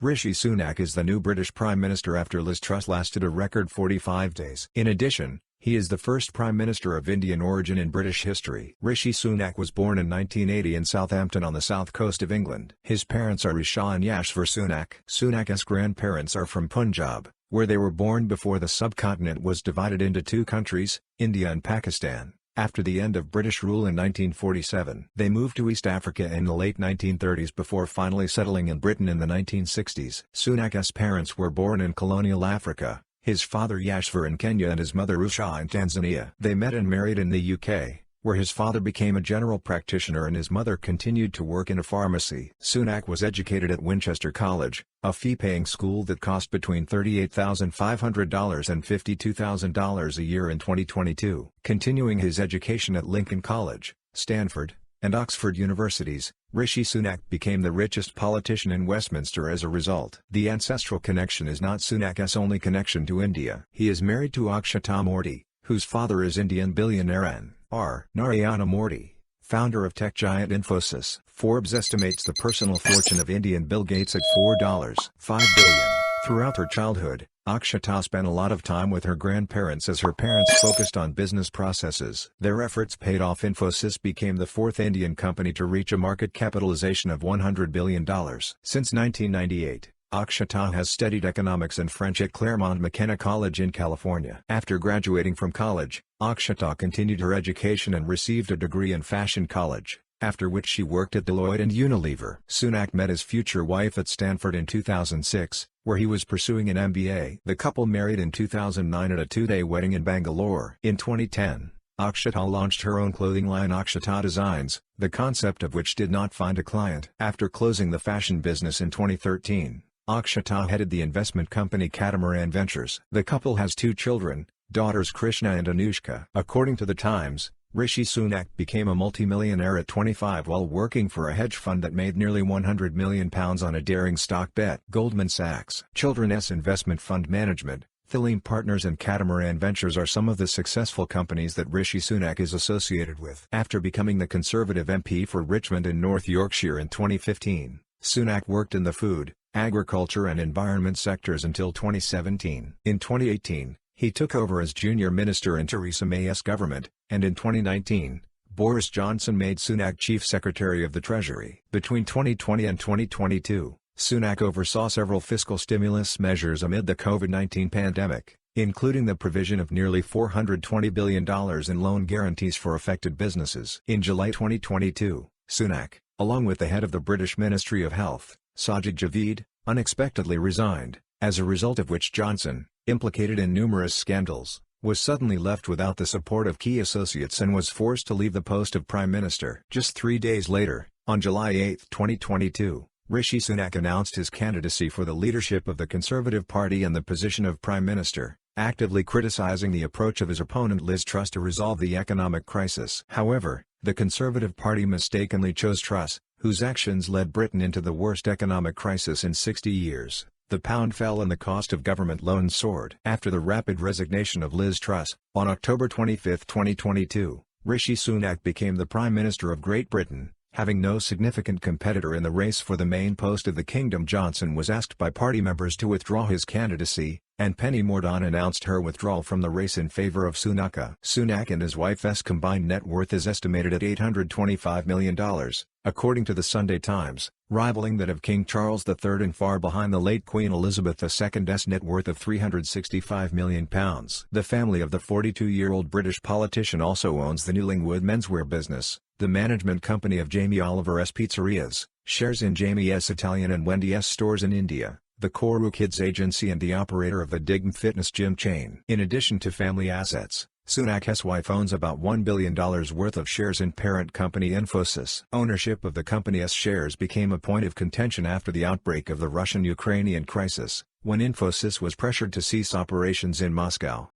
Rishi Sunak is the new British Prime Minister after Liz Truss lasted a record 45 days. In addition, he is the first Prime Minister of Indian origin in British history. Rishi Sunak was born in 1980 in Southampton on the south coast of England. His parents are Rishi and Yashvar Sunak. Sunak's grandparents are from Punjab, where they were born before the subcontinent was divided into two countries, India and Pakistan. After the end of British rule in 1947, they moved to East Africa in the late 1930s before finally settling in Britain in the 1960s. Sunak's parents were born in colonial Africa, his father Yashvar in Kenya and his mother Usha in Tanzania. They met and married in the UK, where his father became a general practitioner and his mother continued to work in a pharmacy. Sunak was educated at Winchester College, a fee-paying school that cost between $38,500 and $52,000 a year in 2022. Continuing his education at Lincoln College, Stanford, and Oxford universities, Rishi Sunak became the richest politician in Westminster as a result. The ancestral connection is not Sunak's only connection to India. He is married to Akshata Murthy, whose father is Indian billionaire N.R. Narayana Murthy, founder of tech giant Infosys. Forbes estimates the personal fortune of Indian Bill Gates at $4.5 billion. Throughout her childhood, Akshata spent a lot of time with her grandparents as her parents focused on business processes. Their efforts paid off. Infosys became the fourth Indian company to reach a market capitalization of $100 billion. Since 1998, Akshata has studied economics and French at Claremont McKenna College in California. After graduating from college, Akshata continued her education and received a degree in Fashion College, after which she worked at Deloitte and Unilever. Sunak met his future wife at Stanford in 2006, where he was pursuing an MBA. The couple married in 2009 at a two-day wedding in Bangalore. In 2010, Akshata launched her own clothing line Akshata Designs, the concept of which did not find a client. After closing the fashion business in 2013, Akshata headed the investment company Catamaran Ventures. The couple has two children, daughters Krishna and Anushka. According to The Times, Rishi Sunak became a multimillionaire at 25 while working for a hedge fund that made nearly £100 million on a daring stock bet. Goldman Sachs, Children's Investment Fund Management, Theleme Partners and Catamaran Ventures are some of the successful companies that Rishi Sunak is associated with. After becoming the Conservative MP for Richmond in North Yorkshire in 2015, Sunak worked in the food, agriculture and environment sectors until 2017. In 2018, he took over as junior minister in Theresa May's government, and in 2019, Boris Johnson made Sunak Chief Secretary of the Treasury. Between 2020 and 2022, Sunak oversaw several fiscal stimulus measures amid the COVID-19 pandemic, including the provision of nearly $420 billion in loan guarantees for affected businesses. In July 2022, Sunak, along with the head of the British Ministry of Health, Sajid Javid, unexpectedly resigned, as a result of which Johnson, implicated in numerous scandals, was suddenly left without the support of key associates and was forced to leave the post of Prime Minister. Just 3 days later, on July 8, 2022, Rishi Sunak announced his candidacy for the leadership of the Conservative Party and the position of Prime Minister, actively criticizing the approach of his opponent Liz Truss to resolve the economic crisis. However, the Conservative Party mistakenly chose Truss, whose actions led Britain into the worst economic crisis in 60 years. The pound fell and the cost of government loans soared. After the rapid resignation of Liz Truss, on October 25, 2022, Rishi Sunak became the Prime Minister of Great Britain, having no significant competitor in the race for the main post of the kingdom. Johnson was asked by party members to withdraw his candidacy, and Penny Mordaunt announced her withdrawal from the race in favor of Sunak. Sunak and his wife's combined net worth is estimated at $825 million, according to the Sunday Times, rivaling that of King Charles III and far behind the late Queen Elizabeth II's net worth of £365 million. The family of the 42-year-old British politician also owns the Newlingwood menswear business, the management company of Jamie Oliver's pizzerias, shares in Jamie's Italian and Wendy's stores in India, the Koru Kids agency and the operator of the Dignam fitness gym chain. In addition to family assets, Sunak's wife owns about $1 billion worth of shares in parent company Infosys. Ownership of the company's shares became a point of contention after the outbreak of the Russian-Ukrainian crisis, when Infosys was pressured to cease operations in Moscow.